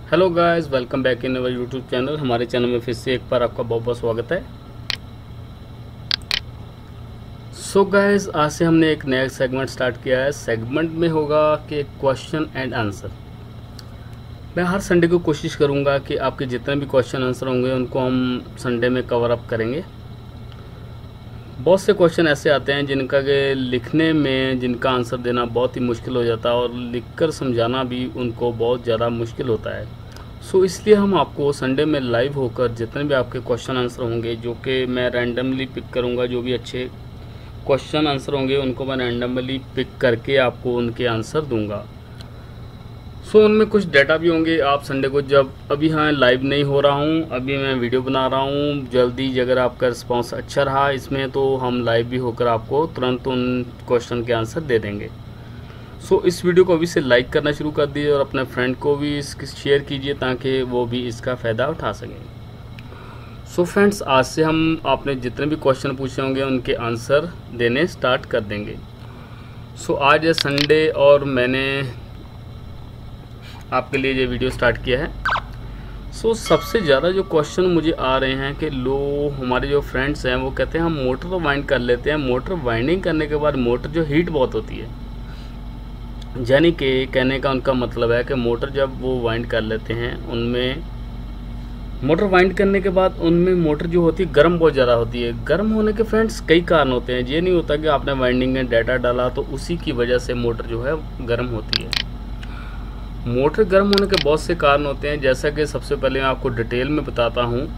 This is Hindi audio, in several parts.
Hello guys, welcome back in our YouTube channel. हमारे चैनल में फिर से एक बार आपका बहुत बहुत स्वागत है। सो गाइस, आज से हमने एक नया सेगमेंट स्टार्ट किया है। सेगमेंट में होगा कि क्वेश्चन एंड आंसर। मैं हर संडे को कोशिश करूंगा कि आपके जितने भी क्वेश्चन आंसर होंगे उनको हम संडे में कवर अप करेंगे। बहुत से क्वेश्चन ऐसे आते हैं जिनका के लिखने में जिनका आंसर देना बहुत ही मुश्किल हो जाता है और लिखकर समझाना भी उनको बहुत ज़्यादा मुश्किल होता है। सो इसलिए हम आपको संडे में लाइव होकर जितने भी आपके क्वेश्चन आंसर होंगे, जो कि मैं रैंडमली पिक करूंगा, जो भी अच्छे क्वेश्चन आंसर होंगे उनको मैं रैंडमली पिक करके आपको उनके आंसर दूंगा। सो उनमें कुछ डाटा भी होंगे। आप संडे को जब अभी हाँ लाइव नहीं हो रहा हूँ, अभी मैं वीडियो बना रहा हूँ, जल्दी अगर आपका रिस्पांस अच्छा रहा इसमें तो हम लाइव भी होकर आपको तुरंत उन क्वेश्चन के आंसर दे देंगे। सो इस वीडियो को अभी से लाइक करना शुरू कर दीजिए और अपने फ्रेंड को भी इसकी शेयर कीजिए ताकि वो भी इसका फ़ायदा उठा सकें। सो फ्रेंड्स, आज से हम आपने जितने भी क्वेश्चन पूछे होंगे उनके आंसर देने स्टार्ट कर देंगे। सो आज है संडे और मैंने आपके लिए ये वीडियो स्टार्ट किया है। सो सबसे ज़्यादा जो क्वेश्चन मुझे आ रहे हैं कि हमारे जो फ्रेंड्स हैं वो कहते हैं हम मोटर तो वाइंड कर लेते हैं, मोटर वाइंडिंग करने के बाद मोटर जो हीट बहुत होती है, यानी कि कहने का उनका मतलब है कि मोटर जब वो वाइंड कर लेते हैं उनमें मोटर वाइंड करने के बाद उनमें मोटर जो होती है गर्म बहुत ज़्यादा होती है। गर्म होने के फ्रेंड्स कई कारण होते हैं। ये नहीं होता कि आपने वाइंडिंग में डाटा डाला तो उसी की वजह से मोटर जो है गर्म होती है। मोटर गर्म होने के बहुत से कारण होते हैं, जैसा कि सबसे पहले मैं आपको डिटेल में बताता हूँ।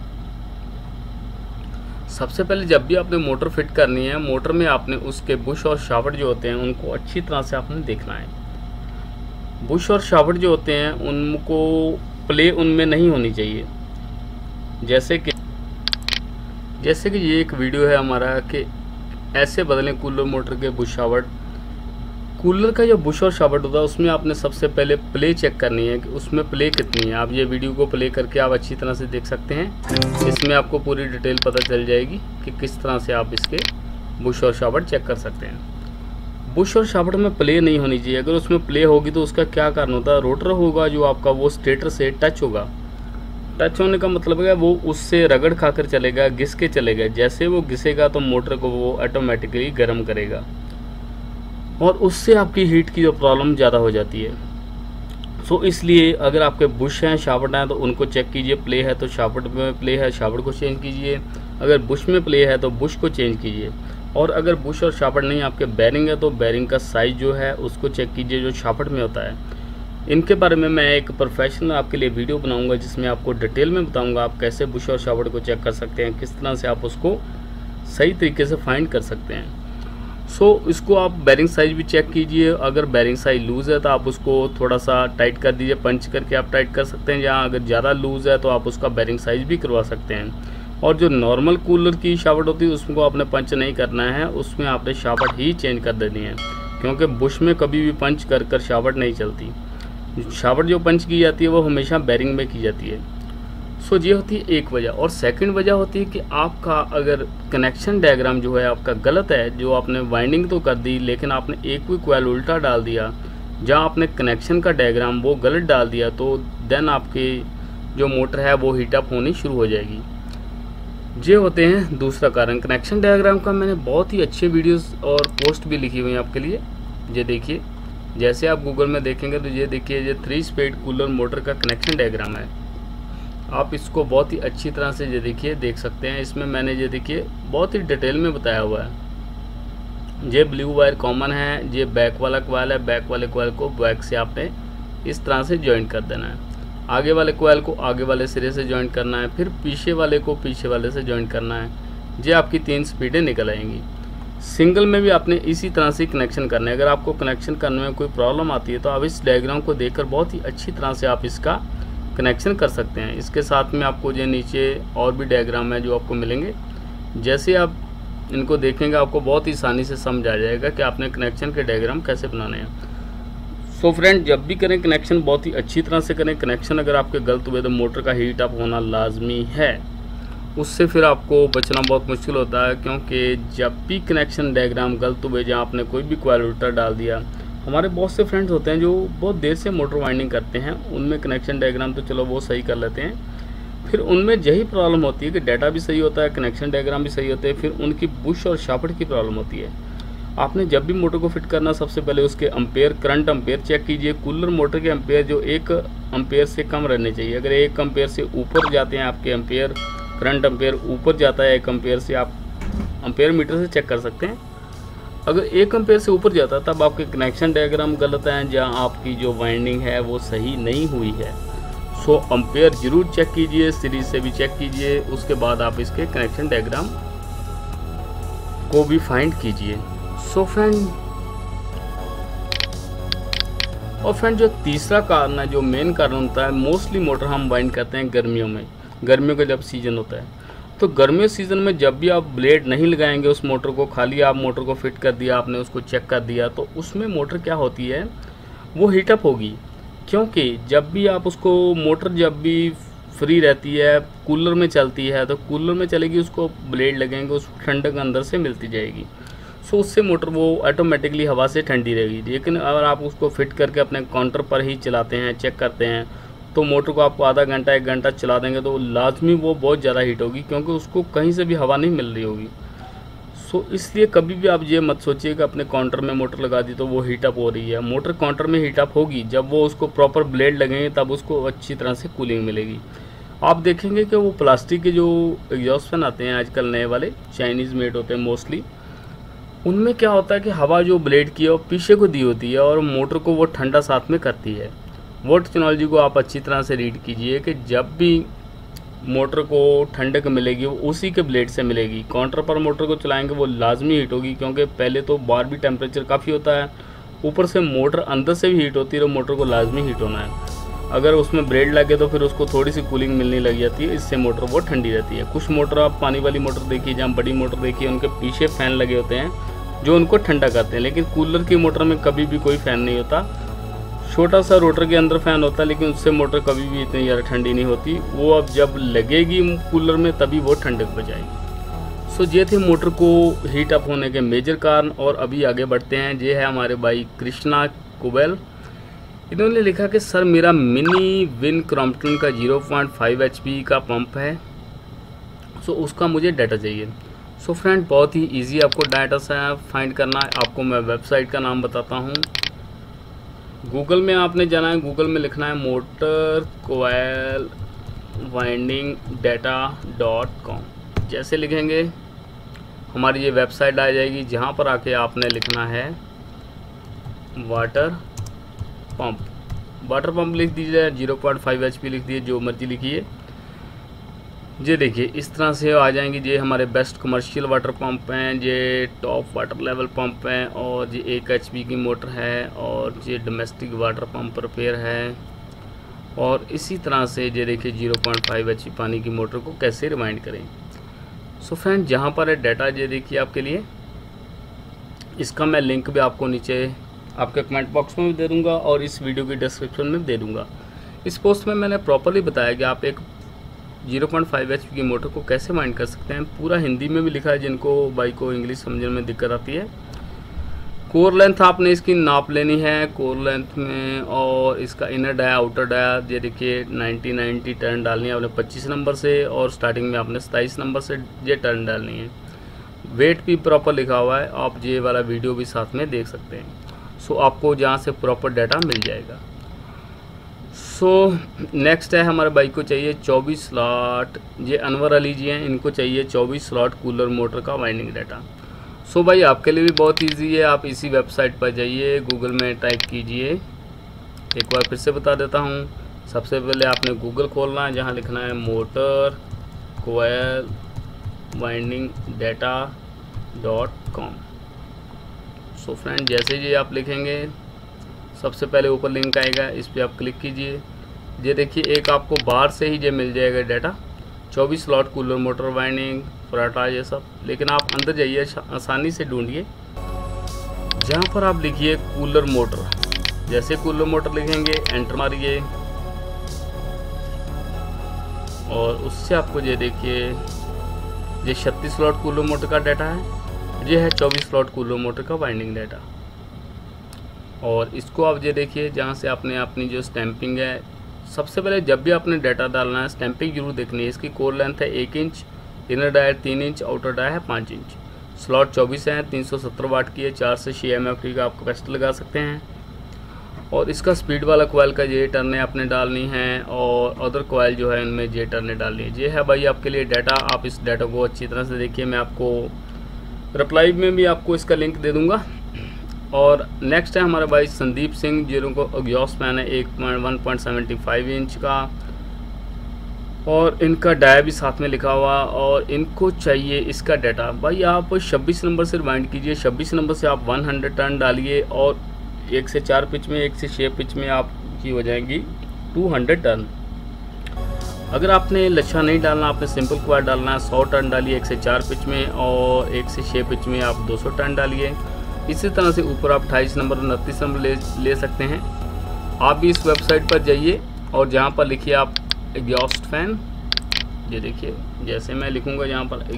सबसे पहले जब भी आपने मोटर फिट करनी है, मोटर में आपने उसके बुश और शाफ्ट जो होते हैं उनको अच्छी तरह से आपने देखना है। बुश और शाफ्ट जो होते हैं उनको प्ले उनमें नहीं होनी चाहिए। जैसे कि ये एक वीडियो है हमारा कि ऐसे बदलें कूलर मोटर के बुश शाफ्ट। कूलर का जो बुश और शाफ्ट होता है उसमें आपने सबसे पहले प्ले चेक करनी है कि उसमें प्ले कितनी है। आप ये वीडियो को प्ले करके आप अच्छी तरह से देख सकते हैं। इसमें आपको पूरी डिटेल पता चल जाएगी कि किस तरह से आप इसके बुश और शाफ्ट चेक कर सकते हैं। बुश और शाफ्ट में प्ले नहीं होनी चाहिए। अगर उसमें प्ले होगी तो उसका क्या कारण होता है, रोटर होगा जो आपका वो स्टेटर से टच होगा। टच होने का मतलब है वो उससे रगड़ खाकर चलेगा, घिस के चलेगा। जैसे वो घिसेगा तो मोटर को वो ऑटोमेटिकली गर्म करेगा और उससे आपकी हीट की जो प्रॉब्लम ज़्यादा हो जाती है। सो इसलिए अगर आपके बुश हैं शाफ्ट हैं तो उनको चेक कीजिए। प्ले है तो शाफ्ट में प्ले है, शाफ्ट को चेंज कीजिए। अगर बुश में प्ले है तो बुश को चेंज कीजिए। और अगर बुश और शाफ्ट नहीं आपके बैरिंग है तो बैरिंग का साइज़ जो है उसको चेक कीजिए जो शाफ्ट में होता है। इनके बारे में मैं एक प्रोफेशनल आपके लिए वीडियो बनाऊंगा जिसमें आपको डिटेल में बताऊंगा आप कैसे बुश और शाफ्ट को चेक कर सकते हैं, किस तरह से आप उसको सही तरीके से फाइंड कर सकते हैं। सो इसको आप बैरिंग साइज़ भी चेक कीजिए। अगर बैरिंग साइज़ लूज़ है तो आप उसको थोड़ा सा टाइट कर दीजिए, पंच करके आप टाइट कर सकते हैं। जहाँ अगर ज़्यादा लूज़ है तो आप उसका बैरिंग साइज़ भी करवा सकते हैं। और जो नॉर्मल कूलर की शाफ्ट होती है उसको आपने पंच नहीं करना है, उसमें आपने शाफ्ट ही चेंज कर देनी है, क्योंकि बुश में कभी भी पंच कर कर शाफ्ट नहीं चलती। शाफ्ट जो पंच की जाती है वो हमेशा बैरिंग में की जाती है। सो ये होती है एक वजह। और सेकंड वजह होती है कि आपका अगर कनेक्शन डायग्राम जो है आपका गलत है, जो आपने वाइंडिंग तो कर दी लेकिन आपने एक भी कॉइल उल्टा डाल दिया, जहाँ आपने कनेक्शन का डायग्राम वो गलत डाल दिया, तो देन आपकी जो मोटर है वो हीटअप होनी शुरू हो जाएगी। ये होते हैं दूसरा कारण। कनेक्शन डायग्राम का मैंने बहुत ही अच्छे वीडियोस और पोस्ट भी लिखी हुई हैं आपके लिए। ये देखिए, जैसे आप गूगल में देखेंगे तो ये देखिए, ये 3 स्पीड कूलर मोटर का कनेक्शन डायग्राम है। आप इसको बहुत ही अच्छी तरह से ये देखिए देख सकते हैं। इसमें मैंने ये देखिए बहुत ही डिटेल में बताया हुआ है। ये ब्लू वायर कॉमन है, ये बैक वाला कॉइल है। बैक वाले कॉइल को बैक से आपने इस तरह से जॉइंट कर देना है। आगे वाले कॉइल को आगे वाले सिरे से जॉइंट करना है, फिर पीछे वाले को पीछे वाले से जॉइंट करना है। ये आपकी 3 स्पीडें निकल आएंगी। सिंगल में भी आपने इसी तरह से कनेक्शन करना है। अगर आपको कनेक्शन करने में कोई प्रॉब्लम आती है तो आप इस डायग्राम को देखकर बहुत ही अच्छी तरह से आप इसका कनेक्शन कर सकते हैं। इसके साथ में आपको ये नीचे और भी डायग्राम है जो आपको मिलेंगे। जैसे आप इनको देखेंगे आपको बहुत ही आसानी से समझ आ जाएगा कि आपने कनेक्शन के डायग्राम कैसे बनाने हैं। सो फ्रेंड, जब भी करें कनेक्शन बहुत ही अच्छी तरह से करें। कनेक्शन अगर आपके गलत हुए तो मोटर का हीट अप होना लाजमी है, उससे फिर आपको बचना बहुत मुश्किल होता है। क्योंकि जब भी कनेक्शन डायग्राम गलत हुए, जहाँ आपने कोई भी कॉइल उल्टा डाल दिया हमारे बहुत से फ्रेंड्स होते हैं जो बहुत देर से मोटर वाइंडिंग करते हैं, उनमें कनेक्शन डायग्राम तो चलो वो सही कर लेते हैं, फिर उनमें यही प्रॉब्लम होती है कि डाटा भी सही होता है, कनेक्शन डायग्राम भी सही होते हैं, फिर उनकी बुश और शाफ्ट की प्रॉब्लम होती है। आपने जब भी मोटर को फिट करना, सबसे पहले उसके एम्पेयर, करंट एम्पेयर चेक कीजिए। कूलर मोटर के एम्पेयर जो 1 एम्पेयर से कम रहने चाहिए। अगर 1 एम्पेयर से ऊपर जाते हैं आपके एम्पेयर, करंट एम्पेयर ऊपर जाता है 1 एम्पेयर से, आप एम्पेयर मीटर से चेक कर सकते हैं। अगर 1 एम्पेयर से ऊपर जाता है तब आपके कनेक्शन डायग्राम गलत हैं, जहाँ आपकी जो वाइंडिंग है वो सही नहीं हुई है। सो एम्पेयर जरूर चेक कीजिए, सीरीज से भी चेक कीजिए, उसके बाद आप इसके कनेक्शन डायग्राम को भी फाइंड कीजिए। सो फ्रेंड जो तीसरा कारण है, जो मेन कारण होता है, मोस्टली मोटर हम वाइंड करते हैं गर्मियों में। गर्मियों का जब सीज़न होता है तो गर्मियों सीज़न में जब भी आप ब्लेड नहीं लगाएंगे उस मोटर को, खाली आप मोटर को फिट कर दिया, आपने उसको चेक कर दिया, तो उसमें मोटर क्या होती है, वो हीटअप होगी। क्योंकि जब भी आप उसको, मोटर जब भी फ्री रहती है, कूलर में चलती है, तो कूलर में चलेगी, उसको ब्लेड लगेंगे, उस ठंडक अंदर से मिलती जाएगी। सो उससे मोटर वो ऑटोमेटिकली हवा से ठंडी रहेगी। लेकिन अगर आप उसको फिट करके अपने काउंटर पर ही चलाते हैं, चेक करते हैं, तो मोटर को आपको आधा घंटा 1 घंटा चला देंगे तो लाजमी वो बहुत ज़्यादा हीट होगी, क्योंकि उसको कहीं से भी हवा नहीं मिल रही होगी। सो इसलिए कभी भी आप ये मत सोचिए कि अपने काउंटर में मोटर लगा दी तो वो हीटअप हो रही है। मोटर काउंटर में हीटअप होगी जब वो उसको प्रॉपर ब्लेड लगेंगे, तब उसको अच्छी तरह से कूलिंग मिलेगी। आप देखेंगे कि वो प्लास्टिक के जो एग्जॉस्ट फैन आते हैं आजकल नए वाले, चाइनीज़ मेड होते हैं मोस्टली, उनमें क्या होता है कि हवा जो ब्लेड की है वो पीछे को दी होती है और मोटर को वो ठंडा साथ में करती है। वो टेक्नोलॉजी को आप अच्छी तरह से रीड कीजिए कि जब भी मोटर को ठंडक मिलेगी वो उसी के ब्लेड से मिलेगी। काउंटर पर मोटर को चलाएंगे वो लाजमी हीट होगी, क्योंकि पहले तो बाहर भी टेम्परेचर काफ़ी होता है, ऊपर से मोटर अंदर से भी हीट होती है, तो मोटर को लाजमी हीट होना है। अगर उसमें ब्लेड लगे तो फिर उसको थोड़ी सी कूलिंग मिलने लग जाती है, इससे मोटर वो ठंडी रहती है। कुछ मोटर आप पानी वाली मोटर देखिए, जहाँ बड़ी मोटर देखिए, उनके पीछे फ़ैन लगे होते हैं जो उनको ठंडा करते हैं, लेकिन कूलर की मोटर में कभी भी कोई फ़ैन नहीं होता। छोटा सा रोटर के अंदर फ़ैन होता है, लेकिन उससे मोटर कभी भी इतनी ज़्यादा ठंडी नहीं होती। वो अब जब लगेगी कूलर में तभी वो ठंडक बजाएगी। सो ये थे मोटर को हीट अप होने के मेजर कारण। और अभी आगे बढ़ते हैं। ये है हमारे भाई कृष्णा कुबेल, इन्होंने लिखा कि सर मेरा मिनी विन क्रॉम्पटन का 0.5 HP का पंप है, सो उसका मुझे डाटा चाहिए। सो फ्रेंड बहुत ही इजी आपको डाटा से फाइंड करना है। आपको मैं वेबसाइट का नाम बताता हूँ। गूगल में आपने जाना है, गूगल में लिखना है मोटर कोयल वाइंडिंग डाटा.com। जैसे लिखेंगे हमारी ये वेबसाइट आ जाएगी, जहाँ पर आके आपने लिखना है वाटर पंप लिख दीजिए, 0.5 HP लिख दीजिए, जो मर्जी लिखिए। ये देखिए इस तरह से आ जाएंगी। ये हमारे बेस्ट कमर्शियल वाटर पंप हैं, ये टॉप वाटर लेवल पंप हैं, और ये 1 HP की मोटर है, और ये डोमेस्टिक वाटर पंप रिपेयर है। और इसी तरह से ये देखिए 0.5 HP पानी की मोटर को कैसे रिवाइंड करें। सो फ्रेंड जहाँ पर है डाटा, ये देखिए आपके लिए, इसका मैं लिंक भी आपको नीचे आपके कमेंट बॉक्स में भी दे दूँगा और इस वीडियो की डिस्क्रिप्शन में दे दूँगा। इस पोस्ट में मैंने प्रॉपरली बताया कि आप एक 0.5 HP की मोटर को कैसे वाइंड कर सकते हैं। पूरा हिंदी में भी लिखा है, जिनको भाई को इंग्लिश समझने में दिक्कत आती है। कोर लेंथ आपने इसकी नाप लेनी है कोर लेंथ में, और इसका इनर डाया आउटर डाया, ये देखिए 90 टर्न डालनी है आपने 25 नंबर से, और स्टार्टिंग में आपने 27 नंबर से ये टर्न डालनी है। वेट भी प्रॉपर लिखा हुआ है, आप ये वाला वीडियो भी साथ में देख सकते हैं। सो आपको जहाँ से प्रॉपर डाटा मिल जाएगा। सो नेक्स्ट है हमारे भाई को चाहिए 24 स्लॉट, ये अनवर अली जी हैं, इनको चाहिए 24 स्लॉट कूलर मोटर का वाइंडिंग डाटा। सो भाई आपके लिए भी बहुत इजी है, आप इसी वेबसाइट पर जाइए, गूगल में टाइप कीजिए। एक बार फिर से बता देता हूँ। सबसे पहले आपने गूगल खोलना है, जहाँ लिखना है मोटर कोयल वाइंडिंग डाटा.com। सो फ्रेंड जैसे ही आप लिखेंगे सबसे पहले ऊपर लिंक आएगा, इस पर आप क्लिक कीजिए। ये देखिए एक आपको बाहर से ही ये मिल जाएगा data, 24 slot cooler motor winding फराटा ये सब। लेकिन आप अंदर जाइए, आसानी से ढूंढिए, जहाँ पर आप लिखिए कूलर मोटर। जैसे कूलर मोटर लिखेंगे एंटर मारिए, और उससे आपको ये देखिए ये 36 स्लॉट कूलर मोटर का डाटा है, ये है 24 स्लॉट कूलर मोटर का वाइंडिंग डाटा। और इसको आप ये देखिए, जहाँ से आपने अपनी जो स्टैंपिंग है, सबसे पहले जब भी आपने डाटा डालना है स्टैंपिंग जरूर देखनी है। इसकी कोर लेंथ है 1 इंच, इनर डायर 3 इंच, आउटर डायर है 5 इंच। स्लॉट 24 है, 370 वाट की है, 4 से 6 MFT का आप कैपेसिटर लगा सकते हैं। और इसका स्पीड वाला कोयल का ये टर्नें आपने डालनी है, और अदर कोयल जो है उनमें ये टर्नें डालनी है। ये है भाई आपके लिए डाटा। आप इस डाटा को अच्छी तरह से देखिए, मैं आपको रिप्लाई में भी आपको इसका लिंक दे दूंगा। और नेक्स्ट है हमारे भाई संदीप सिंह, जिनको एग्जॉस्ट फैन है 1.75 इंच का, और इनका डाया भी साथ में लिखा हुआ, और इनको चाहिए इसका डाटा। भाई आप 26 नंबर से रिमाइंड कीजिए, 26 नंबर से आप 100 टर्न डालिए, और 1 से 4 पिच में, 1 से 6 पिच में आपकी हो जाएंगी 200 टर्न। अगर आपने लच्छा नहीं डालना, आपने सिंपल क्वाड डालना है, 100 टर्न डालिए 1 से 4 पिच में, और 1 से 6 पिच में आप 200 टर्न डालिए। इसी तरह से ऊपर आप 28 नंबर 29 नंबर ले सकते हैं। आप भी इस वेबसाइट पर जाइए, और जहाँ पर लिखिए आप एग्जॉस्ट फैन, ये देखिए जैसे मैं लिखूँगा यहाँ पर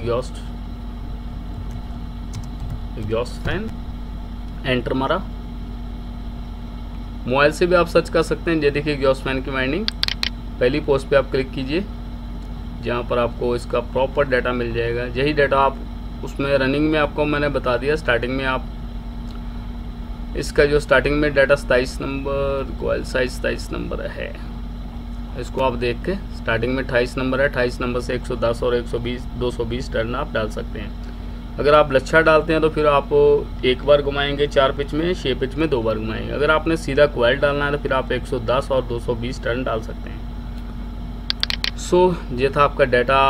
एग्जॉस्ट फैन, एंटर मारा। मोबाइल से भी आप सर्च कर सकते हैं। ये देखिए एग्जॉस्ट फैन की वाइंडिंग, पहली पोस्ट पे आप क्लिक कीजिए, जहाँ पर आपको इसका प्रॉपर डाटा मिल जाएगा। यही डाटा आप उसमें रनिंग में आपको मैंने बता दिया। स्टार्टिंग में आप इसका जो स्टार्टिंग में डाटा 27 नंबर कोयल साइज 27 नंबर है, इसको आप देख के स्टार्टिंग में 28 नंबर है, 28 नंबर से 110 और 120 220 टर्न आप डाल सकते हैं। अगर आप लच्छा डालते हैं तो फिर आप एक बार घुमाएंगे 4 पिच में, 6 पिच में 2 बार घुमाएंगे। अगर आपने सीधा कोयल डालना है तो फिर आप 110 और 220 टर्न डाल सकते हैं। ये था आपका डाटा।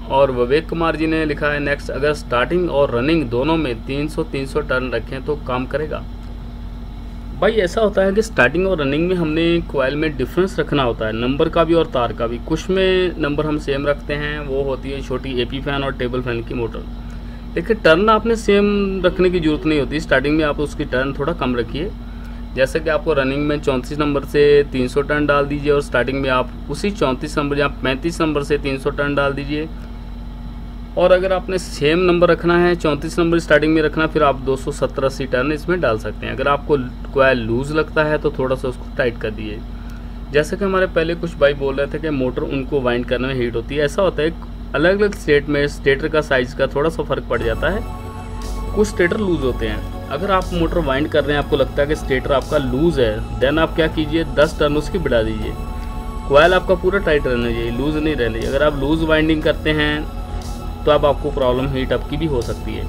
और विवेक कुमार जी ने लिखा है नेक्स्ट, अगर स्टार्टिंग और रनिंग दोनों में 300 टर्न रखें तो काम करेगा। भाई ऐसा होता है कि स्टार्टिंग और रनिंग में हमने कोयल में डिफरेंस रखना होता है, नंबर का भी और तार का भी। कुछ में नंबर हम सेम रखते हैं, वो होती है छोटी AP फैन और टेबल फैन की मोटर। लेकिन टर्न आपने सेम रखने की ज़रूरत नहीं होती। स्टार्टिंग में आप उसकी टर्न थोड़ा कम रखिए, जैसे कि आपको रनिंग में 34 नंबर से 300 टर्न डाल दीजिए, और स्टार्टिंग में आप उसी 34 नंबर या 35 नंबर से 300 टर्न डाल दीजिए। और अगर आपने सेम नंबर रखना है, 34 नंबर स्टार्टिंग में रखना, फिर आप 270-80 टर्न इसमें डाल सकते हैं। अगर आपको कोयल लूज़ लगता है तो थोड़ा सा उसको टाइट कर दीजिए। जैसे कि हमारे पहले कुछ भाई बोल रहे थे कि मोटर उनको वाइंड करने में हीट होती है। ऐसा होता है अलग अलग स्टेट में स्टेटर का साइज़ का थोड़ा सा फ़र्क पड़ जाता है, कुछ स्टेटर लूज़ होते हैं। अगर आप मोटर वाइंड कर रहे हैं, आपको लगता है कि स्टेटर आपका लूज़ है, देन आप क्या कीजिए 10 टर्न उसकी बढ़ा दीजिए। कोयल आपका पूरा टाइट रहना चाहिए, लूज़ नहीं रहना चाहिए। अगर आप लूज़ वाइंडिंग करते हैं तो अब आपको प्रॉब्लम हीट अप की भी हो सकती है।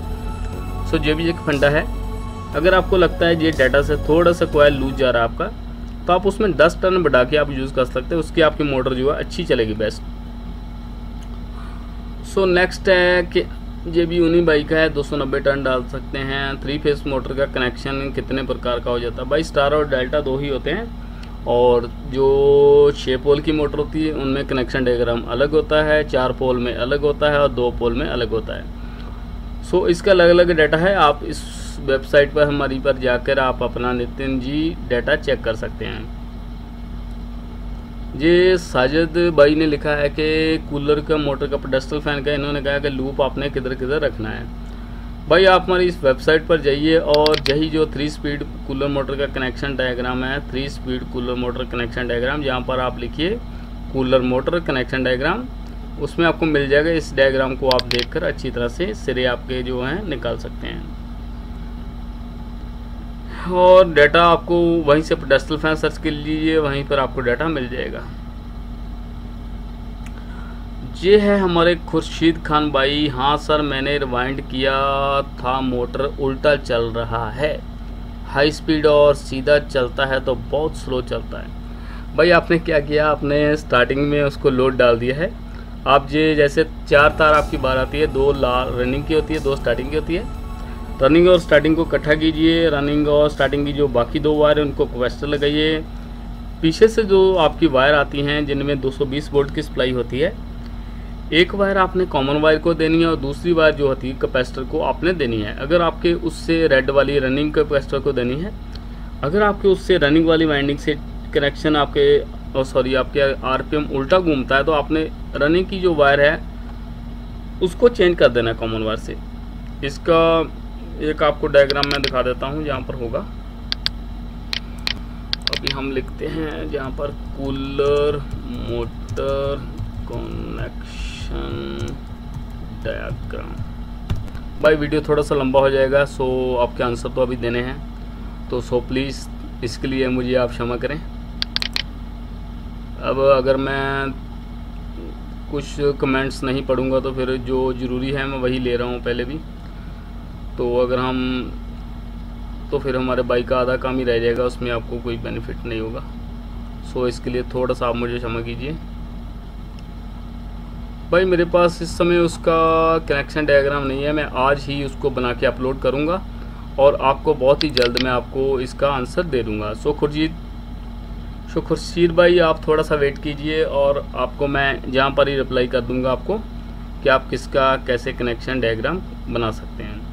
ये भी एक फंडा है। अगर आपको लगता है ये डाटा से थोड़ा सा कोयल लूज जा रहा है आपका, तो आप उसमें 10 टर्न बढ़ा के आप यूज़ कर सकते हैं, उसकी आपकी मोटर जो है अच्छी चलेगी बेस्ट। नेक्स्ट है कि ये भी उन्हीं बाइक का है, 290 टर्न डाल सकते हैं। 3 फेस मोटर का कनेक्शन कितने प्रकार का हो जाता है? भाई स्टार और डेल्टा 2 ही होते हैं, और जो 6 पोल की मोटर होती है उनमें कनेक्शन डायग्राम अलग होता है, 4 पोल में अलग होता है, और 2 पोल में अलग होता है। इसका अलग अलग डाटा है। आप इस वेबसाइट पर हमारी पर जाकर आप अपना नितिन जी डाटा चेक कर सकते हैं। ये साजिद भाई ने लिखा है कि कूलर का मोटर का पेडस्टल फैन का, इन्होंने कहा कि लूप आपने किधर किधर रखना है। भाई आप हमारी इस वेबसाइट पर जाइए, और यही जो 3 स्पीड कूलर मोटर का कनेक्शन डायग्राम है, 3 speed cooler motor connection diagram, जहाँ पर आप लिखिए कूलर मोटर कनेक्शन डायग्राम, उसमें आपको मिल जाएगा। इस डायग्राम को आप देखकर अच्छी तरह से सिरे आपके जो हैं निकाल सकते हैं। और डाटा आपको वहीं से पेडस्टल फैन सर्च कर लीजिए, वहीं पर आपको डाटा मिल जाएगा। ये है हमारे खुर्शीद खान भाई। हाँ सर, मैंने रिवाइंड किया था, मोटर उल्टा चल रहा है, हाई स्पीड और सीधा चलता है तो बहुत स्लो चलता है। भाई आपने क्या किया, आपने स्टार्टिंग में उसको लोड डाल दिया है। आप ये जैसे 4 तार आपकी बार आती है, 2 रनिंग की होती है, 2 स्टार्टिंग की होती है। रनिंग और स्टार्टिंग को इकट्ठा कीजिए। रनिंग और स्टार्टिंग की जो बाकी 2 वायर है उनको कैपेसिटर लगाइए। पीछे से जो आपकी वायर आती हैं जिनमें 220 वोल्ट की सप्लाई होती है, एक वायर आपने कॉमन वायर को देनी है, और दूसरी वायर जो होती है कैपेसिटर को आपने देनी है। अगर आपके उससे रेड वाली रनिंग कैपेसिटर को देनी है, अगर आपके उससे रनिंग वाली वाइंडिंग से कनेक्शन आपके RPM उल्टा घूमता है, तो आपने रनिंग की जो वायर है उसको चेंज कर देना है कॉमन वायर से। इसका एक आपको डायग्राम मैं दिखा देता हूँ, जहाँ पर होगा अभी हम लिखते हैं जहाँ पर कूलर मोटर कनेक्शन डायग्राम। भाई वीडियो थोड़ा सा लंबा हो जाएगा, सो आपके आंसर तो अभी देने हैं, तो सो प्लीज़ इसके लिए मुझे आप क्षमा करें। अब अगर मैं कुछ कमेंट्स नहीं पढ़ूंगा तो फिर जो ज़रूरी है मैं वही ले रहा हूँ पहले भी, तो अगर हम तो फिर हमारे बाइक का आधा काम ही रह जाएगा, उसमें आपको कोई बेनिफिट नहीं होगा। सो इसके लिए थोड़ा सा आप मुझे क्षमा कीजिए। भाई मेरे पास इस समय उसका कनेक्शन डायग्राम नहीं है, मैं आज ही उसको बना के अपलोड करूँगा और आपको बहुत ही जल्द मैं आपको इसका आंसर दे दूँगा। सो खुर्शीद भाई आप थोड़ा सा वेट कीजिए और आपको मैं जहाँ पर ही रिप्लाई कर दूँगा आपको कि आप किसका कैसे कनेक्शन डायग्राम बना सकते हैं।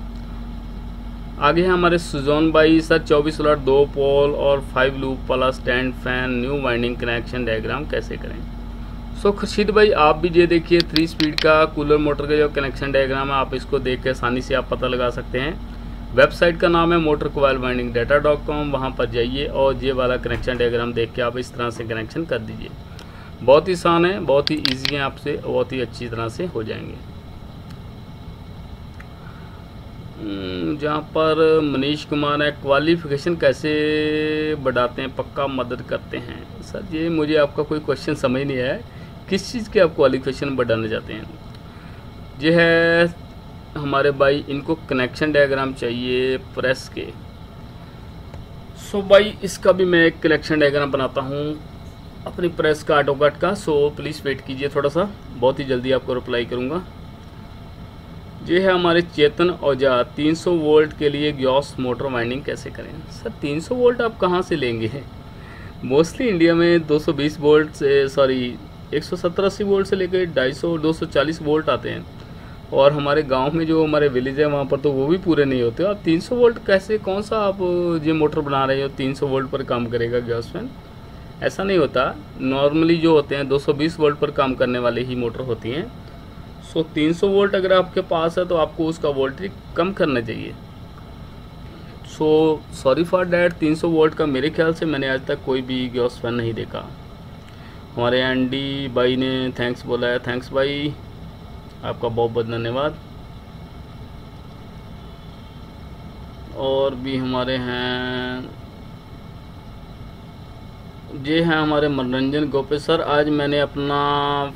आगे है हमारे सुजोन भाई, सर 24 वोल्ट 2 पोल और 5 लूप वाला stand fan new winding connection diagram कैसे करें। सो खुर्शीद भाई आप भी ये देखिए 3 स्पीड का कूलर मोटर का जो कनेक्शन डायग्राम है, आप इसको देख के आसानी से आप पता लगा सकते हैं। वेबसाइट का नाम है motorcoilwindingdata.com, वहाँ पर जाइए और ये वाला कनेक्शन डायग्राम देख के आप इस तरह से कनेक्शन कर दीजिए। बहुत ही आसान है, बहुत ही ईजी है, आपसे बहुत ही अच्छी तरह से हो जाएंगे। जहाँ पर मनीष कुमार है, क्वालिफिकेशन कैसे बढ़ाते हैं, पक्का मदद करते हैं। सर ये मुझे आपका कोई क्वेश्चन समझ नहीं आया, किस चीज़ के आप क्वालिफिकेशन बढ़ाना चाहते हैं। ये है हमारे भाई, इनको कनेक्शन डायग्राम चाहिए प्रेस के। सो भाई इसका भी मैं एक कनेक्शन डायग्राम बनाता हूँ अपनी प्रेस का ऑटोकैड का। सो प्लीज़ वेट कीजिए थोड़ा सा, बहुत ही जल्दी आपको रिप्लाई करूँगा। ये है हमारे चेतन औजार, 300 वोल्ट के लिए गॉस मोटर वाइंडिंग कैसे करें। सर 300 वोल्ट आप कहाँ से लेंगे, मोस्टली इंडिया में 220 वोल्ट से 170-80 वोल्ट से लेकर 250-240 वोल्ट आते हैं, और हमारे गांव में जो हमारे विलेज है वहाँ पर तो वो भी पूरे नहीं होते। आप 300 वोल्ट कैसे, कौन सा आप ये मोटर बना रहे हो 300 वोल्ट पर काम करेगा गैस फैन, ऐसा नहीं होता। नॉर्मली जो होते हैं 220 वोल्ट पर काम करने वाले ही मोटर होती हैं। सो 300 वोल्ट अगर आपके पास है तो आपको उसका वोल्टेज कम करना चाहिए। So sorry for that, 300 volt का मेरे ख्याल से मैंने आज तक कोई भी गैस फैन नहीं देखा। हमारे एंडी भाई ने थैंक्स बोला है, थैंक्स भाई, आपका बहुत बहुत धन्यवाद। और भी हमारे हैं, ये हैं हमारे मनोरंजन गोपे, सर आज मैंने अपना,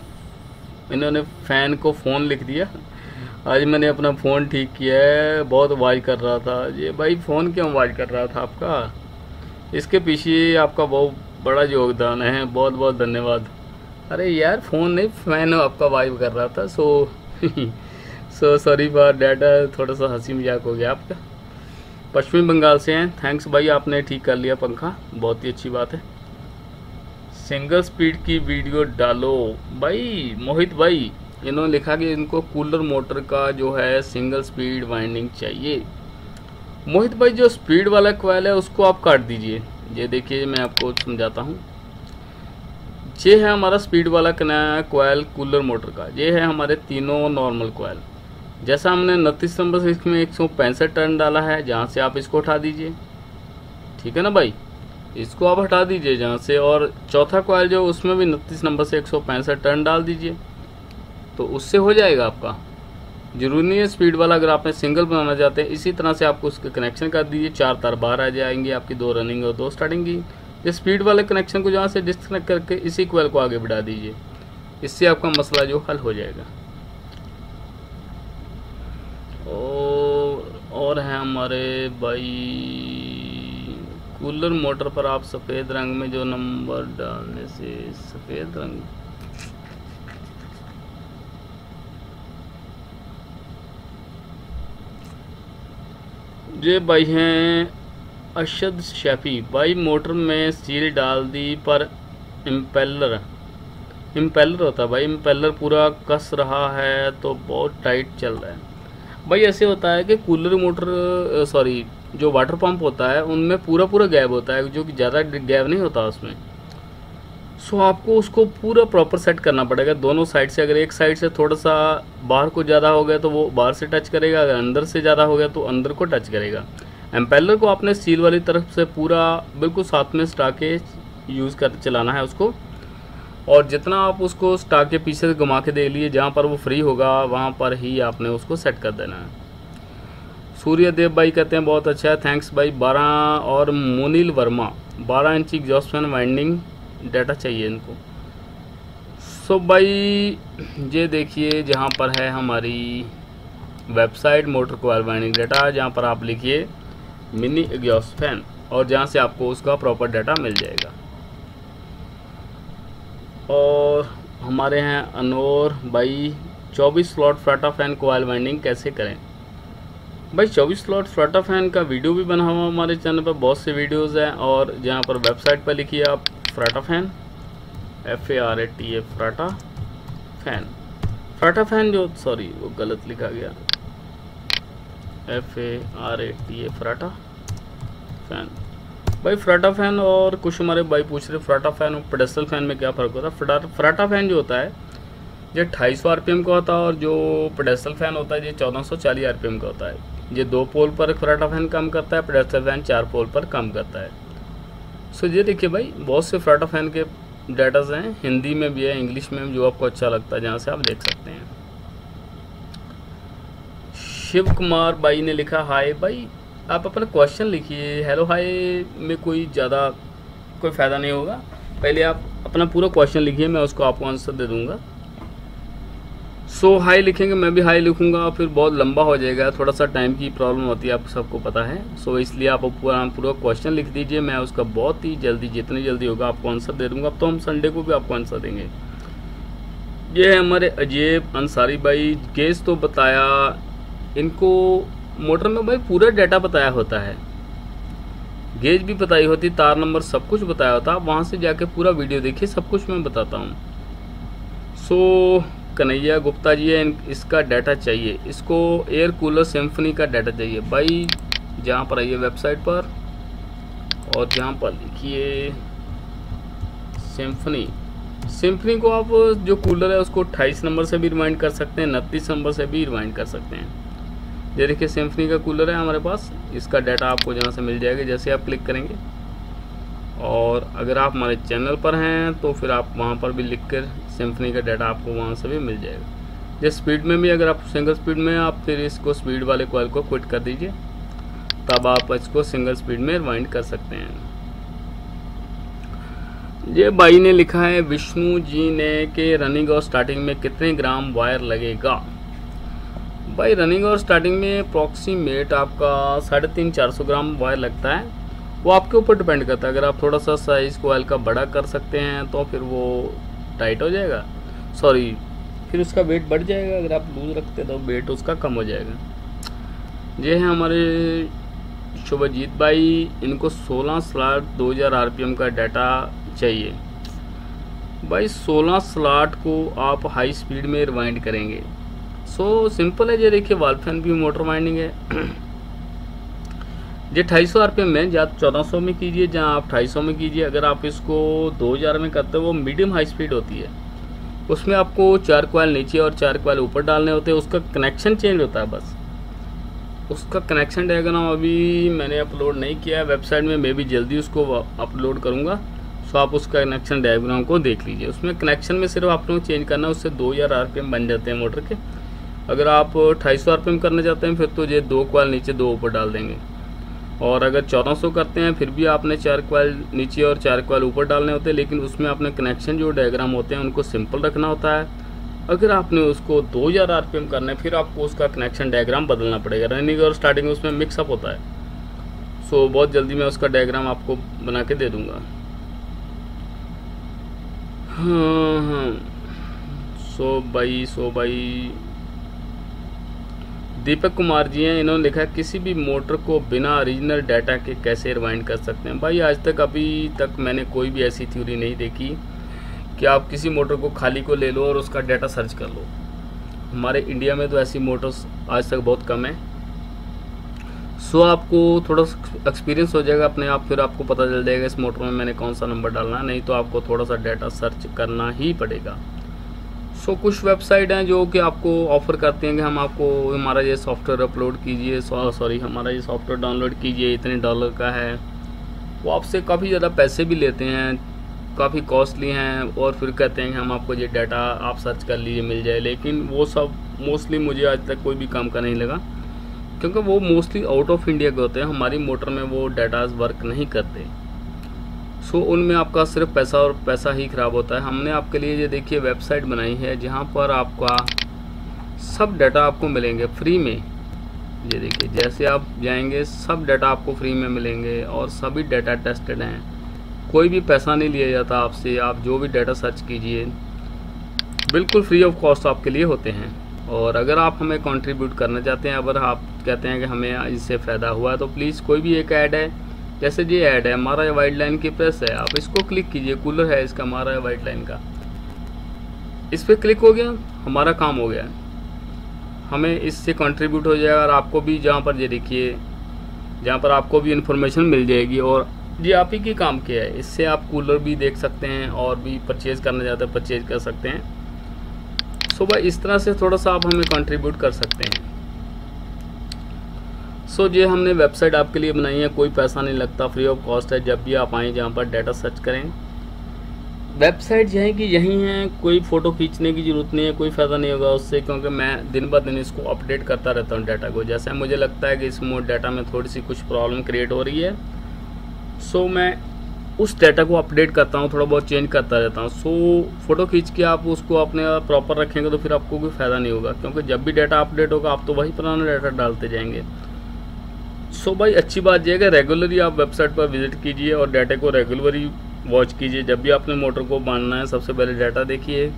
इन्होंने फ़ैन को फ़ोन लिख दिया, आज मैंने अपना फ़ोन ठीक किया है, बहुत आवाज़ कर रहा था। ये भाई फ़ोन क्यों आवाज़ कर रहा था आपका, इसके पीछे आपका बहुत बड़ा योगदान है, बहुत बहुत धन्यवाद। अरे यार फ़ोन नहीं, फ़ैन आपका आवाज़ कर रहा था। सो सॉरी फॉर डैट, थोड़ा सा हंसी मजाक हो गया आपका। पश्चिमी बंगाल से हैं, थैंक्स भाई, आपने ठीक कर लिया पंखा, बहुत ही अच्छी बात है। सिंगल स्पीड की वीडियो डालो भाई, मोहित भाई इन्होंने लिखा कि इनको कूलर मोटर का जो है सिंगल स्पीड वाइंडिंग चाहिए। मोहित भाई जो स्पीड वाला कॉइल है उसको आप काट दीजिए। ये देखिए मैं आपको समझाता हूँ, ये है हमारा स्पीड वाला कॉइल कूलर मोटर का, ये है हमारे तीनों नॉर्मल कॉइल। जैसा हमने 29 नंबर से इसमें 165 टर्न डाला है, जहाँ से आप इसको उठा दीजिए, ठीक है ना भाई, इसको आप हटा दीजिए जहाँ से। और चौथा कॉइल जो उसमें भी 29 नंबर से 165 टर्न डाल दीजिए, तो उससे हो जाएगा आपका। जरूरी नहीं है स्पीड वाला, अगर आपने सिंगल बनाना चाहते हैं इसी तरह से आपको उसका कनेक्शन कर दीजिए, 4 तार बाहर आ जाएंगे आपकी, 2 रनिंग और 2 स्टार्टिंग की। ये स्पीड वाले कनेक्शन को जहाँ से डिस्कनेक्ट करके इसी कॉइल को आगे बढ़ा दीजिए, इससे आपका मसला जो हल हो जाएगा। और है हमारे भाई, कूलर मोटर पर आप सफ़ेद रंग में जो नंबर डालने से सफ़ेद रंग, ये भाई हैं अरशद शैफी भाई, मोटर में सील डाल दी पर इम्पेलर होता है भाई, इम्पेलर पूरा कस रहा है तो बहुत टाइट चल रहा है। भाई ऐसे होता है कि कूलर मोटर जो वाटर पंप होता है उनमें पूरा गैप होता है, जो कि ज़्यादा गैप नहीं होता उसमें। सो आपको उसको पूरा प्रॉपर सेट करना पड़ेगा दोनों साइड से। अगर एक साइड से थोड़ा सा बाहर को ज़्यादा हो गया तो वो बाहर से टच करेगा, अगर अंदर से ज़्यादा हो गया तो अंदर को टच करेगा। एम्पेलर को आपने सील वाली तरफ से पूरा बिल्कुल साथ में स्टा के यूज़ कर चलाना है उसको, और जितना आप उसको स्टा के पीछे से घुमा के दे लिए, जहाँ पर वो फ्री होगा वहाँ पर ही आपने उसको सेट कर देना है। सूर्यदेव भाई कहते हैं बहुत अच्छा है, थैंक्स भाई। 12 और मुनील वर्मा 12 इंची एग्जॉस्ट फैन वाइंडिंग डाटा चाहिए इनको। सो भाई ये देखिए जहाँ पर है हमारी वेबसाइट मोटर कोयल वाइंडिंग डाटा, जहाँ पर आप लिखिए मिनी एग्जॉस्ट फैन और जहाँ से आपको उसका प्रॉपर डाटा मिल जाएगा। और हमारे हैं अनोर भाई 24 स्लॉट फ्राटा फैन कोयल वाइंडिंग कैसे करें। भाई 24 स्लॉट फ्राटा फैन का वीडियो भी बना हुआ हमारे चैनल पर, बहुत से वीडियोस हैं। और जहाँ पर वेबसाइट पर लिखिए आप फ्राटा फैन FARATA फ्राटा फैन। फ्राटा फैन जो सॉरी वो गलत लिखा गया, FARATA फ्राटा फैन। भाई फ्राटा फैन और कुछ हमारे भाई पूछ रहे फ्राटा फैन और पेडेस्टल फैन में क्या फ़र्क होता है। फ्राटा फैन जो होता है ये 2800 RPM का होता है और जो पेडेस्टल फैन होता है ये 1440 RPM का होता है। ये 2 पोल पर फ्राटा फैन काम करता है, पेडेस्टल फैन 4 पोल पर काम करता है। सो ये देखिए भाई बहुत से फ्राटा फैन के डाटाज हैं, हिंदी में भी है इंग्लिश में भी, जो आपको अच्छा लगता है जहाँ से आप देख सकते हैं। शिव कुमार भाई ने लिखा हाय भाई, आप अपना क्वेश्चन लिखिए, हेलो हाय में कोई ज़्यादा कोई फ़ायदा नहीं होगा, पहले आप अपना पूरा क्वेश्चन लिखिए, मैं उसको आपको आंसर दे दूंगा। सो हाय लिखेंगे, मैं भी हाय लिखूंगा, फिर बहुत लंबा हो जाएगा, थोड़ा सा टाइम की प्रॉब्लम होती है, आप सबको पता है। सो इसलिए आप पूरा क्वेश्चन लिख दीजिए, मैं उसका बहुत ही जल्दी जितनी जल्दी होगा आपको आंसर दे दूंगा। अब तो हम संडे को भी आपको आंसर देंगे। ये है हमारे अजेब अंसारी भाई, गेज तो बताया इनको, मोटर में भाई पूरा डाटा बताया होता है, गेज भी बताई होती, तार नंबर सब कुछ बताया होता, आप वहाँ से जाके पूरा वीडियो देखिए, सब कुछ मैं बताता हूँ। सो कन्हैया गुप्ता जी है, इसका डाटा चाहिए, इसको एयर कूलर सिम्फनी का डाटा चाहिए भाई। जहाँ पर आइए वेबसाइट पर और जहाँ पर लिखिए सिम्फनी को आप जो कूलर है उसको 28 नंबर से भी रिमाइंड कर सकते हैं, 29 नंबर से भी रिमाइंड कर सकते हैं। ये देखिए सिम्फनी का कूलर है हमारे पास, इसका डाटा आपको जहाँ से मिल जाएगा जैसे आप क्लिक करेंगे। और अगर आप हमारे चैनल पर हैं तो फिर आप वहाँ पर भी लिखकर सिम्फनी का डाटा आपको वहाँ से भी मिल जाएगा। जैसे स्पीड में भी अगर आप सिंगल स्पीड में, आप फिर इसको स्पीड वाले कॉइल को क्विट कर दीजिए, तब आप इसको सिंगल स्पीड में रिवाइंड कर सकते हैं। ये भाई ने लिखा है विष्णु जी ने कि रनिंग और स्टार्टिंग में कितने ग्राम वायर लगेगा। भाई रनिंग और स्टार्टिंग में अप्रॉक्सीमेट आपका 350-400 ग्राम वायर लगता है, वो आपके ऊपर डिपेंड करता है। अगर आप थोड़ा सा साइज़ कोयल का बड़ा कर सकते हैं तो फिर वो टाइट हो जाएगा, सॉरी फिर उसका वेट बढ़ जाएगा, अगर आप लूज रखते तो वेट उसका कम हो जाएगा। ये है हमारे शुभजीत भाई, इनको 16 स्लॉट 2000 RPM का डाटा चाहिए। भाई 16 स्लॉट को आप हाई स्पीड में रिवाइंड करेंगे। सो सिंपल है, ये देखिए वाल्व फैन भी मोटर वाइंडिंग है। ये 250 RPM में, या 1400 में कीजिए, जहाँ आप 250 में कीजिए। अगर आप इसको 2000 में करते हो वो मीडियम हाई स्पीड होती है, उसमें आपको 4 कॉइल नीचे और 4 कॉइल ऊपर डालने होते हैं, उसका कनेक्शन चेंज होता है बस। उसका कनेक्शन डायग्राम अभी मैंने अपलोड नहीं किया है वेबसाइट में, मैं भी जल्दी उसको अपलोड करूँगा। सो आप उसका कनेक्शन डायग्राम को देख लीजिए, उसमें कनेक्शन में सिर्फ आप लोग चेंज करना है, उससे 2000 RPM बन जाते हैं मोटर के। अगर आप 250 RPM करना चाहते हैं फिर तो ये 2 कॉइल नीचे 2 ऊपर डाल देंगे, और अगर 1400 करते हैं फिर भी आपने 4 कॉइल नीचे और 4 कॉइल ऊपर डालने होते हैं, लेकिन उसमें आपने कनेक्शन जो डायग्राम होते हैं उनको सिंपल रखना होता है। अगर आपने उसको 2000 RPM करना है फिर आपको उसका कनेक्शन डायग्राम बदलना पड़ेगा, रनिंग और स्टार्टिंग उसमें मिक्सअप होता है। सो बहुत जल्दी मैं उसका डायग्राम आपको बना के दे दूँगा। हाँ सो भाई दीपक कुमार जी हैं, इन्होंने लिखा किसी भी मोटर को बिना ओरिजिनल डाटा के कैसे रिवाइंड कर सकते हैं। भाई आज तक अभी तक मैंने कोई भी ऐसी थ्योरी नहीं देखी कि आप किसी मोटर को खाली को ले लो और उसका डाटा सर्च कर लो। हमारे इंडिया में तो ऐसी मोटर्स आज तक बहुत कम है। सो आपको थोड़ा एक्सपीरियंस हो जाएगा अपने आप, फिर आपको पता चल जाएगा इस मोटर में मैंने कौन सा नंबर डालना है, नहीं तो आपको थोड़ा सा डाटा सर्च करना ही पड़ेगा। सो कुछ वेबसाइट हैं जो कि आपको ऑफ़र करते हैं कि हम आपको हमारा ये सॉफ्टवेयर अपलोड कीजिए, सॉरी हमारा ये सॉफ्टवेयर डाउनलोड कीजिए, इतने $, का है। वो आपसे काफ़ी ज़्यादा पैसे भी लेते हैं, काफ़ी कॉस्टली हैं, और फिर कहते हैं कि हम आपको ये डाटा आप सर्च कर लीजिए मिल जाए। लेकिन वो सब मोस्टली मुझे आज तक कोई भी काम का नहीं लगा, क्योंकि वो मोस्टली आउट ऑफ इंडिया के होते हैं। हमारी मोटर में वो डाटाज वर्क नहीं करते। सो उनमें आपका सिर्फ पैसा और पैसा ही ख़राब होता है। हमने आपके लिए ये देखिए वेबसाइट बनाई है जहाँ पर आपका सब डाटा आपको मिलेंगे फ्री में। ये देखिए जैसे आप जाएंगे सब डाटा आपको फ्री में मिलेंगे, और सभी डाटा टेस्टेड हैं, कोई भी पैसा नहीं लिया जाता आपसे। आप जो भी डाटा सर्च कीजिए बिल्कुल फ्री ऑफ कॉस्ट आपके लिए होते हैं। और अगर आप हमें कंट्रीब्यूट करना चाहते हैं, अगर आप कहते हैं कि हमें इससे फ़ायदा हुआ, तो प्लीज़ कोई भी एक ऐड है, जैसे ये ऐड है हमारा वाइट लाइन की प्रेस है, आप इसको क्लिक कीजिए, कूलर है इसका हमारा वाइट लाइन का, इस पर क्लिक हो गया, हमारा काम हो गया, हमें इससे कंट्रीब्यूट हो जाएगा। और आपको भी जहाँ पर ये देखिए, जहाँ पर आपको भी इन्फॉर्मेशन मिल जाएगी, और ये आप ही की काम किया है। इससे आप कूलर भी देख सकते हैं, और भी परचेज़ करना चाहते हैं परचेज़ कर सकते हैं। सो भाई इस तरह से थोड़ा सा आप हमें कंट्रीब्यूट कर सकते हैं। सो ये हमने वेबसाइट आपके लिए बनाई है, कोई पैसा नहीं लगता, फ्री ऑफ कॉस्ट है। जब भी आप आएँ जहाँ पर डाटा सर्च करें, वेबसाइट यहीं की यहीं है, कोई फ़ोटो खींचने की ज़रूरत नहीं है, कोई फ़ायदा नहीं होगा उससे, क्योंकि मैं दिन ब दिन इसको अपडेट करता रहता हूँ डाटा को। जैसे मुझे लगता है कि इस डाटा में थोड़ी सी कुछ प्रॉब्लम क्रिएट हो रही है, सो मैं उस डाटा को अपडेट करता हूँ, थोड़ा बहुत चेंज करता रहता हूँ। सो फ़ोटो खींच के आप उसको अपने प्रॉपर रखेंगे तो फिर आपको कोई फ़ायदा नहीं होगा, क्योंकि जब भी डाटा अपडेट होगा आप तो वही पुराना डाटा डालते जाएंगे। सो भाई अच्छी बात यह है कि रेगुलरली आप वेबसाइट पर विजिट कीजिए और डाटा को रेगुलरली वॉच कीजिए। जब भी आपने मोटर को बांधना है सबसे पहले डाटा देखिए।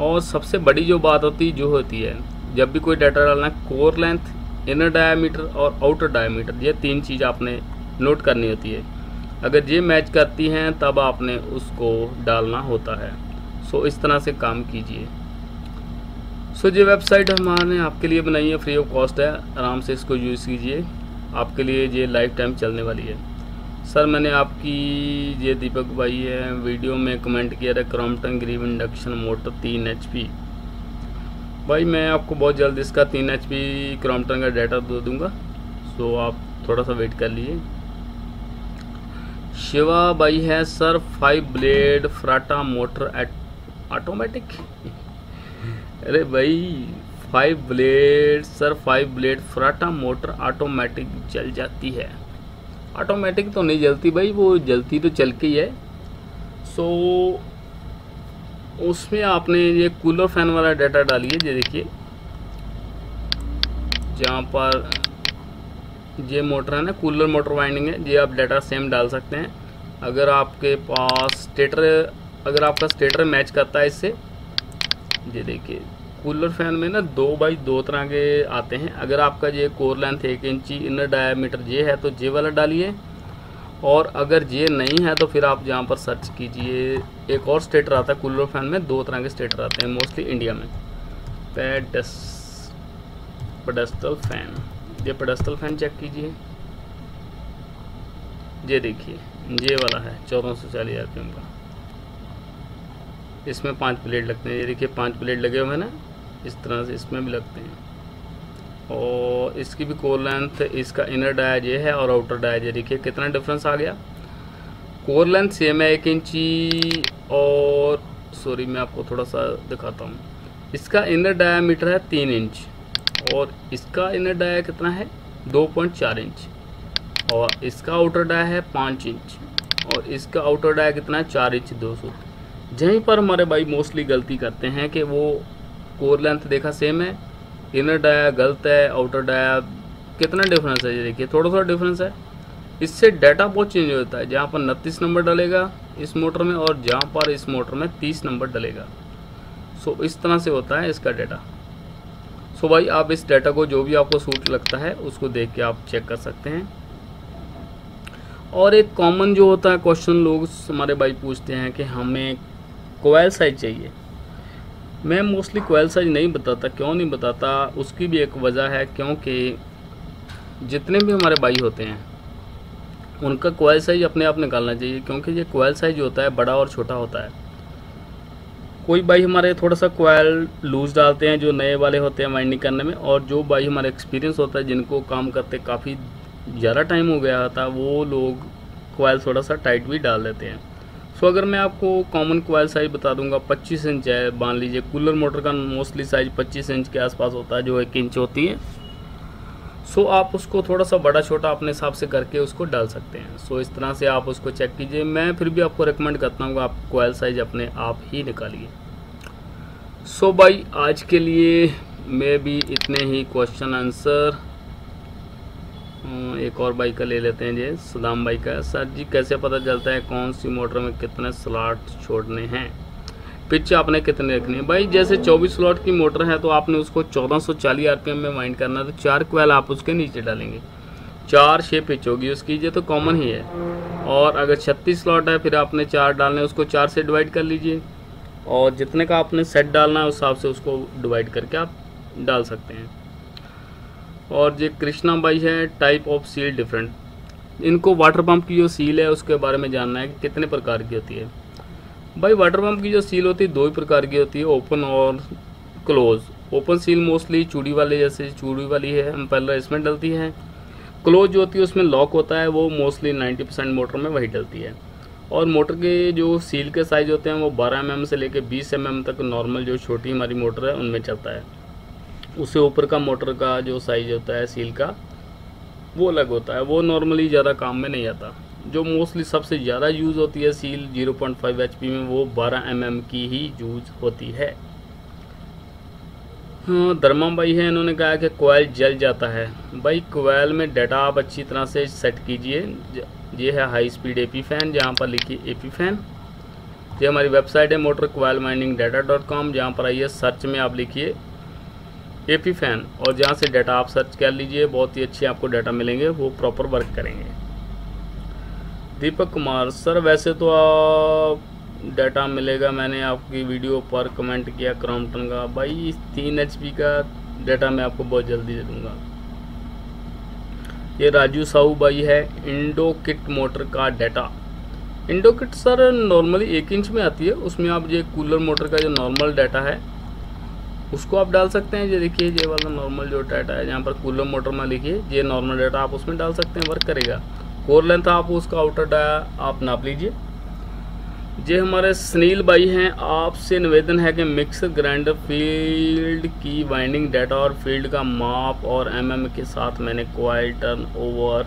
और सबसे बड़ी जो बात होती है जब भी कोई डाटा डालना है, कोर लेंथ, इनर डायामीटर और आउटर डायामीटर, ये 3 चीज़ आपने नोट करनी होती है। अगर ये मैच करती हैं तब आपने उसको डालना होता है। सो इस तरह से काम कीजिए। सो ये वेबसाइट हमने आपके लिए बनाई है, फ्री ऑफ कॉस्ट है, आराम से इसको यूज़ कीजिए, आपके लिए ये लाइफ टाइम चलने वाली है। सर मैंने आपकी ये दीपक भाई है वीडियो में कमेंट किया था, Crompton Greaves induction motor 3 HP। भाई मैं आपको बहुत जल्द इसका 3 HP क्रॉम्पटन का डाटा दे दूँगा, सो आप थोड़ा सा वेट कर लीजिए। शिवा भाई है सर 5 ब्लेड फ्राटा मोटर ऑटोमेटिक। अरे भाई 5 ब्लेड सर, 5 ब्लेड फ्राटा मोटर ऑटोमेटिक जल जाती है? ऑटोमेटिक तो नहीं जलती भाई, वो जलती तो चल के ही है। सो उसमें आपने ये कूलर फैन वाला डाटा डालिए। ये देखिए जहाँ पर ये मोटर है ना, कूलर मोटर वाइंडिंग है, ये आप डाटा सेम डाल सकते हैं। अगर आपके पास स्टेटर, अगर आपका स्टेटर मैच करता है इससे, ये देखिए कूलर फैन में ना 2x2 तरह के आते हैं। अगर आपका ये कोर लेंथ 1 इंची, इनर डायामीटर ये है तो ये वाला डालिए, और अगर ये नहीं है तो फिर आप जहाँ पर सर्च कीजिए, एक और स्टेटर आता है कूलर फैन में, 2 तरह के स्टेटर आते हैं मोस्टली इंडिया में। पेडेस्टल फैन, ये पेडेस्टल फैन चेक कीजिए, ये देखिए ये वाला है 1440 RPM का। इसमें 5 प्लेट लगते हैं, ये देखिए 5 प्लेट लगे हुए हैं ना, इस तरह से इसमें भी लगते हैं। और इसकी भी कोर लेंथ, इसका इनर डाया ये है और आउटर डाया ये, देखिए कितना डिफरेंस आ गया। कोर लेंथ सेम है 1 इंची, और सॉरी मैं आपको थोड़ा सा दिखाता हूँ, इसका इनर डायामीटर है 3 इंच और इसका इनर डाया कितना है 2.4 इंच, और इसका आउटर डाया है 5 इंच और इसका आउटर डाया कितना है 4 इंच 200। यहीं पर हमारे भाई मोस्टली गलती करते हैं कि वो कोर लेंथ देखा सेम है, इनर डाया गलत है, आउटर डाया कितना डिफरेंस है, ये देखिए थोड़ा थोड़ा डिफरेंस है। इससे डाटा बहुत चेंज होता है, जहाँ पर 29 नंबर डलेगा इस मोटर में और जहाँ पर इस मोटर में 30 नंबर डलेगा। सो इस तरह से होता है इसका डाटा। सो भाई आप इस डाटा को जो भी आपको सूट लगता है उसको देख के आप चेक कर सकते हैं। और एक कॉमन जो होता है क्वेश्चन लोग हमारे भाई पूछते हैं कि हमें कोयल साइज चाहिए। मैं मोस्टली कोयल साइज नहीं बताता, क्यों नहीं बताता, उसकी भी एक वजह है, क्योंकि जितने भी हमारे भाई होते हैं उनका कोयल साइज अपने आप निकालना चाहिए, क्योंकि ये कोयल साइज होता है बड़ा और छोटा होता है। कोई भाई हमारे थोड़ा सा कोयल लूज़ डालते हैं जो नए वाले होते हैं वाइंडिंग करने में, और जो भाई हमारा एक्सपीरियंस होता है जिनको काम करते काफ़ी ज़्यादा टाइम हो गया था वो लोग कोयल थोड़ा सा टाइट भी डाल देते हैं। सो अगर मैं आपको कॉमन कोयल साइज़ बता दूंगा 25 इंच है, मान लीजिए कूलर मोटर का मोस्टली साइज़ 25 इंच के आसपास होता है जो 1 इंच होती है। सो आप उसको थोड़ा सा बड़ा छोटा अपने हिसाब से करके उसको डाल सकते हैं। सो इस तरह से आप उसको चेक कीजिए। मैं फिर भी आपको रिकमेंड करता हूँ आप कोयल साइज़ अपने आप ही निकालिए। सो भाई आज के लिए मैं भी इतने ही क्वेश्चन आंसर। एक और भाई का ले लेते हैं जी, सदाम भाई का। सर जी कैसे पता चलता है कौन सी मोटर में कितने स्लॉट छोड़ने हैं, पिच आपने कितने रखनी है? भाई जैसे 24 स्लॉट की मोटर है तो आपने उसको 1440 आरपीएम में वाइंड करना है, तो 4 कोयल आप उसके नीचे डालेंगे, 4-6 पिच होगी उसकी, ये तो कॉमन ही है। और अगर 36 स्लॉट है फिर आपने 4 डालने, उसको 4 से डिवाइड कर लीजिए, और जितने का आपने सेट डालना है उस हिसाब से उसको डिवाइड करके आप डाल सकते हैं। और ये कृष्णा भाई है, टाइप ऑफ सील डिफरेंट, इनको वाटर पंप की जो सील है उसके बारे में जानना है कि कितने प्रकार की होती है। भाई वाटर पंप की जो सील होती है 2 ही प्रकार की होती है, ओपन और क्लोज। ओपन सील मोस्टली चूड़ी वाले, जैसे चूड़ी वाली है एम्पेलर, इसमें डलती है। क्लोज जो होती है उसमें लॉक होता है, वो मोस्टली 90% मोटर में वही डलती है। और मोटर के जो सील के साइज़ होते हैं वो 12 mm से लेकर 20 mm तक नॉर्मल जो छोटी हमारी मोटर है उनमें चलता है। उससे ऊपर का मोटर का जो साइज़ होता है सील का वो अलग होता है, वो नॉर्मली ज़्यादा काम में नहीं आता। जो मोस्टली सबसे ज़्यादा यूज़ होती है सील 0.5 HP में, वो 12 mm की ही यूज़ होती है। हाँ धर्मा भाई है, इन्होंने कहा कि कोयल जल जाता है। भाई कोयल में डाटा आप अच्छी तरह से सेट कीजिए। ये है हाई स्पीड एपी फैन, जहाँ पर लिखिए एपी फैन। ये हमारी वेबसाइट है motorcoilwindingdata.com, जहाँ पर आइए सर्च में आप लिखिए एपी फैन, और जहाँ से डाटा आप सर्च कर लीजिए, बहुत ही अच्छे आपको डाटा मिलेंगे, वो प्रॉपर वर्क करेंगे। दीपक कुमार सर वैसे तो डाटा मिलेगा, मैंने आपकी वीडियो पर कमेंट किया क्रॉम्पटन का। भाई 3 HP का डाटा मैं आपको बहुत जल्दी दे दूंगा। ये राजू साहू भाई है, इंडो किट मोटर का data. Indo kit sir normally 1 inch में आती है, उसमें आप ये कूलर मोटर का जो नॉर्मल डाटा है उसको आप डाल सकते हैं। ये देखिए ये वाला नॉर्मल जो डाटा है, जहाँ पर कूलर मोटर में लिखिए ये नॉर्मल डाटा आप उसमें डाल सकते हैं, वर्क करेगा। कोर लेंथ आप उसका आउटर डाटा आप नाप लीजिए। ये हमारे सुनील भाई हैं, आपसे निवेदन है कि मिक्सर ग्राइंडर फील्ड की वाइंडिंग डाटा और फील्ड का माप और mm के साथ मैंने कोयल टर्न ओवर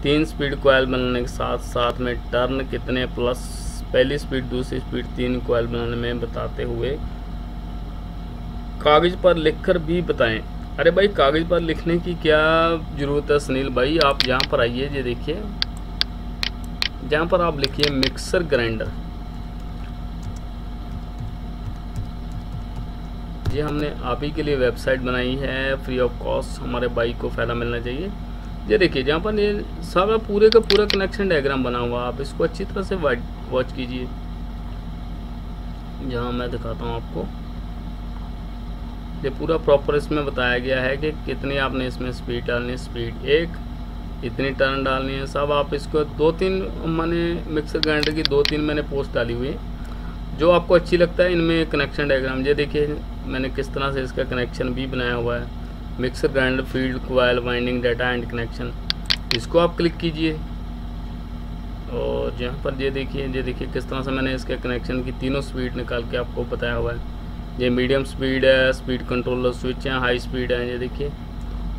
3 स्पीड कोयल बनाने के साथ साथ में टर्न कितने प्लस पहली स्पीड दूसरी स्पीड 3 कोयल बनाने में बताते हुए कागज़ पर लिखकर भी बताएं। अरे भाई कागज़ पर लिखने की क्या ज़रूरत है सुनील भाई, आप जहाँ पर आइए, ये देखिए जहाँ पर आप लिखिए मिक्सर ग्राइंडर, ये हमने आप ही के लिए वेबसाइट बनाई है, फ्री ऑफ कॉस्ट, हमारे भाई को फ़ायदा मिलना चाहिए। ये देखिए जहाँ पर ये सारा पूरे का पूरा कनेक्शन डायग्राम बना हुआ, आप इसको अच्छी तरह से वॉच कीजिए। जहाँ मैं दिखाता हूँ आपको, ये पूरा प्रॉपर इसमें बताया गया है कि कितनी आपने इसमें स्पीड डालनी है, स्पीड 1 इतनी टर्न डालनी है, सब आप इसको 2-3 मैंने मिक्सर ग्राइंडर की 2-3 मैंने पोस्ट डाली हुई है, जो आपको अच्छी लगता है। इनमें कनेक्शन डायग्राम ये देखिए मैंने किस तरह से इसका कनेक्शन भी बनाया हुआ है, mixer grinder field coil winding data and connection, इसको आप क्लिक कीजिए। और यहाँ पर ये देखिए किस तरह से मैंने इसके कनेक्शन की तीनों स्पीड निकाल के आपको बताया हुआ है। ये मीडियम स्पीड है, स्पीड कंट्रोलर स्विच है, हाई स्पीड है। ये देखिए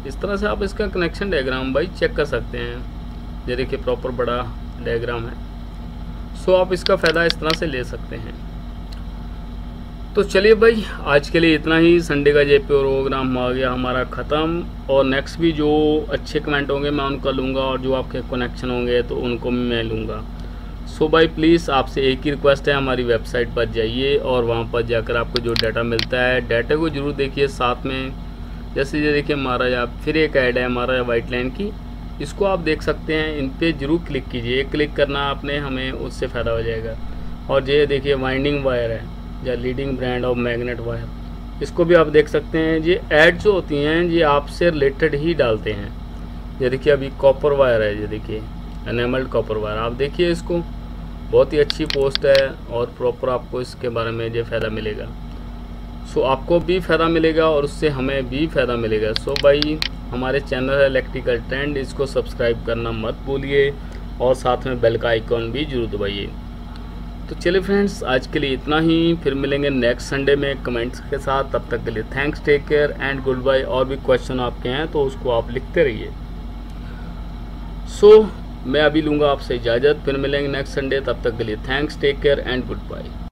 इस तरह से आप इसका कनेक्शन डायग्राम भाई चेक कर सकते हैं। ये देखिए प्रॉपर बड़ा डायग्राम है, सो आप इसका फ़ायदा इस तरह से ले सकते हैं। तो चलिए भाई आज के लिए इतना ही। संडे का ये प्रोग्राम आ गया हमारा ख़त्म, और नेक्स्ट भी जो अच्छे कमेंट होंगे मैं उनको लूँगा, और जो आपके कनेक्शन होंगे तो उनको मैं लूँगा। सो भाई प्लीज़ आपसे एक ही रिक्वेस्ट है, हमारी वेबसाइट पर जाइए और वहाँ पर जाकर आपको जो डाटा मिलता है डाटा को ज़रूर देखिए। साथ में जैसे ये देखिए महाराजा, फिर एक ऐड है महाराजा वाइट लाइन की, इसको आप देख सकते हैं, इन पे ज़रूर क्लिक कीजिए। क्लिक करना आपने, हमें उससे फ़ायदा हो जाएगा। और ये देखिए वाइंडिंग वायर है या leading brand of magnet wire, इसको भी आप देख सकते हैं। ये ऐड जो होती हैं ये आपसे रिलेटेड ही डालते हैं। ये देखिए अभी कॉपर वायर है, ये देखिए एनेमल्ड कॉपर वायर, आप देखिए इसको, बहुत ही अच्छी पोस्ट है और प्रॉपर आपको इसके बारे में जो फ़ायदा मिलेगा। सो आपको भी फ़ायदा मिलेगा और उससे हमें भी फ़ायदा मिलेगा। सो भाई हमारे चैनल है इलेक्ट्रिकल ट्रेंड, इसको सब्सक्राइब करना मत भूलिए और साथ में बेल का आइकॉन भी जरूर दबाइए। तो चलिए फ्रेंड्स, आज के लिए इतना ही, फिर मिलेंगे नेक्स्ट संडे में कमेंट्स के साथ। तब तक के लिए thanks, take care and good bye. और भी क्वेश्चन आपके हैं तो उसको आप लिखते रहिए। सो मैं अभी लूँगा आपसे इजाज़त, फिर मिलेंगे नेक्स्ट संडे। तब तक के लिए thanks, take care and good bye.